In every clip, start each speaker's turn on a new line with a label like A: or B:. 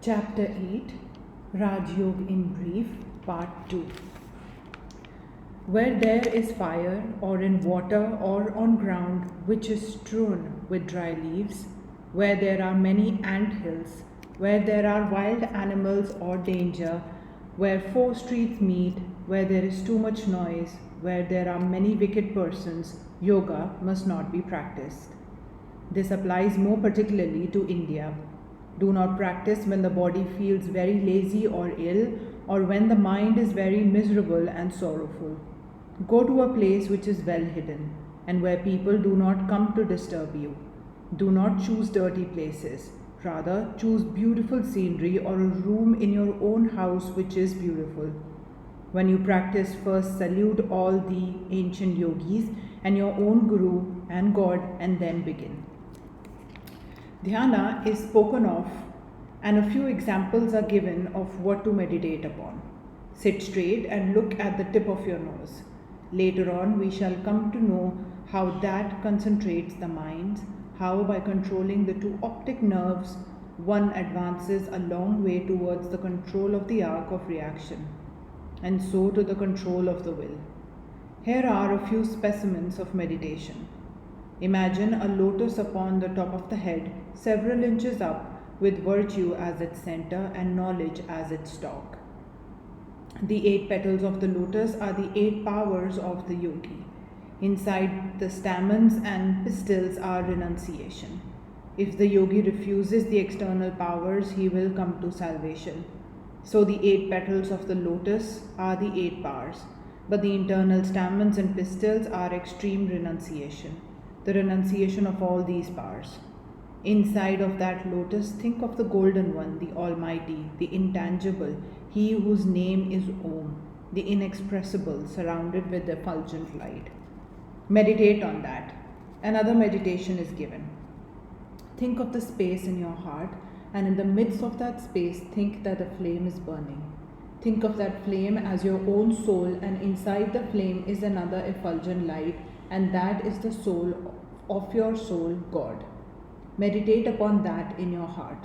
A: Chapter 8, Raj Yoga in Brief, Part 2. Where there is fire, or in water, or on ground which is strewn with dry leaves, where there are many ant hills, where there are wild animals or danger, where four streets meet, where there is too much noise, where there are many wicked persons, yoga must not be practiced. This applies more particularly to India. Do not practice when the body feels very lazy or ill, or when the mind is very miserable and sorrowful. Go to a place which is well hidden, and where people do not come to disturb you. Do not choose dirty places. Rather, choose beautiful scenery or a room in your own house which is beautiful. When you practice, first salute all the ancient yogis and your own guru and God, and then begin. Dhyana is spoken of, and a few examples are given of what to meditate upon. Sit straight and look at the tip of your nose. Later on, we shall come to know how that concentrates the mind, how by controlling the two optic nerves, one advances a long way towards the control of the arc of reaction, and so to the control of the will. Here are a few specimens of meditation. Imagine a lotus upon the top of the head, several inches up, with virtue as its center and knowledge as its stalk. The 8 petals of the lotus are the 8 powers of the yogi. Inside the stamens and pistils are renunciation. If the yogi refuses the external powers, he will come to salvation. So the 8 petals of the lotus are the 8 powers, but the internal stamens and pistils are extreme renunciation, the renunciation of all these powers. Inside of that lotus, think of the golden one, the Almighty, the intangible, he whose name is Om, the inexpressible, surrounded with effulgent light. Meditate on that. Another meditation is given. Think of the space in your heart, and in the midst of that space, think that the flame is burning. Think of that flame as your own soul, and inside the flame is another effulgent light, and that is the soul of your soul, God. Meditate upon that in your heart.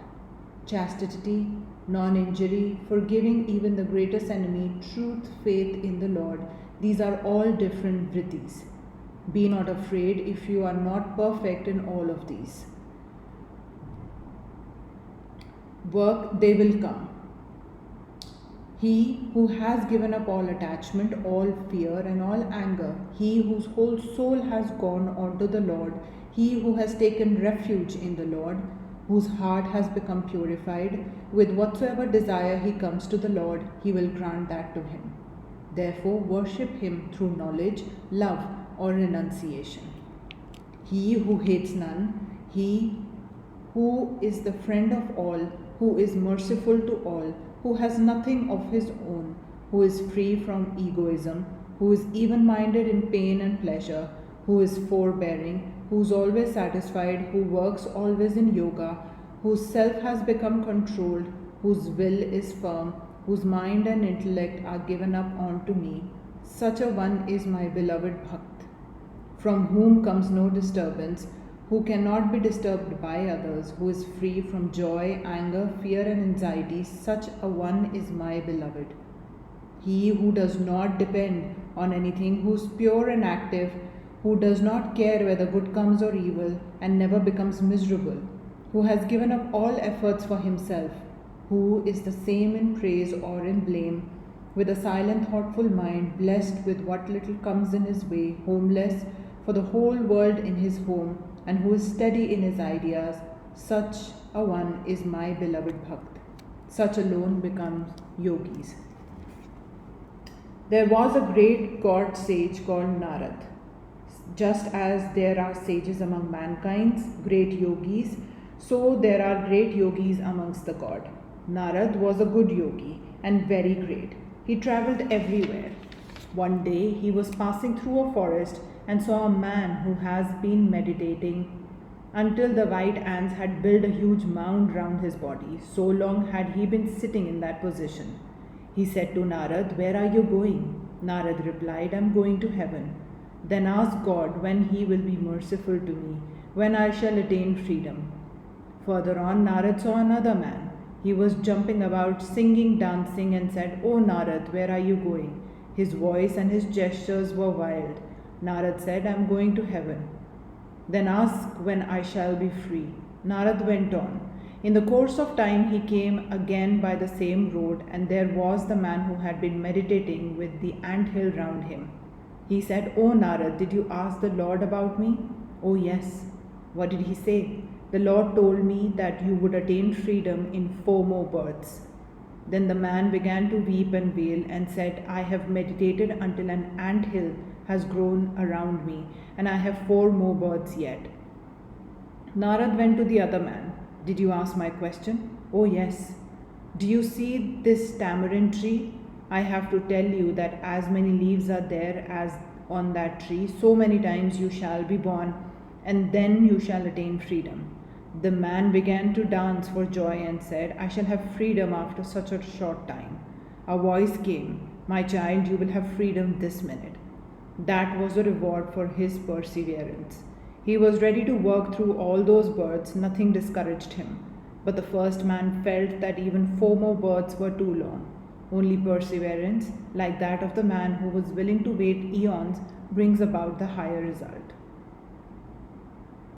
A: Chastity, non-injury, forgiving even the greatest enemy, truth, faith in the Lord, these are all different vrittis. Be not afraid if you are not perfect in all of these. Work, they will come. He who has given up all attachment, all fear and all anger, he whose whole soul has gone on to the Lord, he who has taken refuge in the Lord, whose heart has become purified, with whatsoever desire he comes to the Lord, he will grant that to him. Therefore, worship him through knowledge, love, or renunciation. He who hates none, he who is the friend of all, who is merciful to all, who has nothing of his own, who is free from egoism, who is even-minded in pain and pleasure, who is forbearing, who is always satisfied, who works always in yoga, whose self has become controlled, whose will is firm, whose mind and intellect are given up unto me, such a one is my beloved Bhakt, from whom comes no disturbance, who cannot be disturbed by others, who is free from joy, anger, fear and anxiety, such a one is my beloved. He who does not depend on anything, who is pure and active, who does not care whether good comes or evil, and never becomes miserable, who has given up all efforts for himself, who is the same in praise or in blame, with a silent, thoughtful mind, blessed with what little comes in his way, homeless, for the whole world in his home, and who is steady in his ideas, such a one is my beloved Bhakt. Such alone becomes yogis. There was a great god sage called Narad. Just as there are sages among mankind, great yogis, so there are great yogis amongst the god. Narad was a good yogi and very great. He travelled everywhere. One day he was passing through a forest and saw a man who has been meditating until the white ants had built a huge mound round his body. So long had he been sitting in that position. He said to Narad, "Where are you going?" Narad replied, "I am going to heaven." Then ask God when he will be merciful to me, when I shall attain freedom. Further on, Narad saw another man. He was jumping about, singing, dancing, and said, "Oh Narad, where are you going?" His voice and his gestures were wild. Narad said, "I am going to heaven." "Then ask when I shall be free." Narad went on. In the course of time, he came again by the same road, and there was the man who had been meditating with the ant hill round him. He said, "Oh Narad, did you ask the Lord about me?" "Oh yes." "What did he say?" "The Lord told me that you would attain freedom in 4 more births." Then the man began to weep and wail and said, "I have meditated until an ant hill has grown around me, and I have 4 more births yet." Narad went to the other man. "Did you ask my question?" "Oh yes." "Do you see this tamarind tree? I have to tell you that as many leaves are there as on that tree, so many times you shall be born, and then you shall attain freedom." The man began to dance for joy and said, "I shall have freedom after such a short time." A voice came, "My child, you will have freedom this minute." That was the reward for his perseverance. He was ready to work through all those births, nothing discouraged him. But the first man felt that even 4 more births were too long. Only perseverance, like that of the man who was willing to wait eons, brings about the higher result.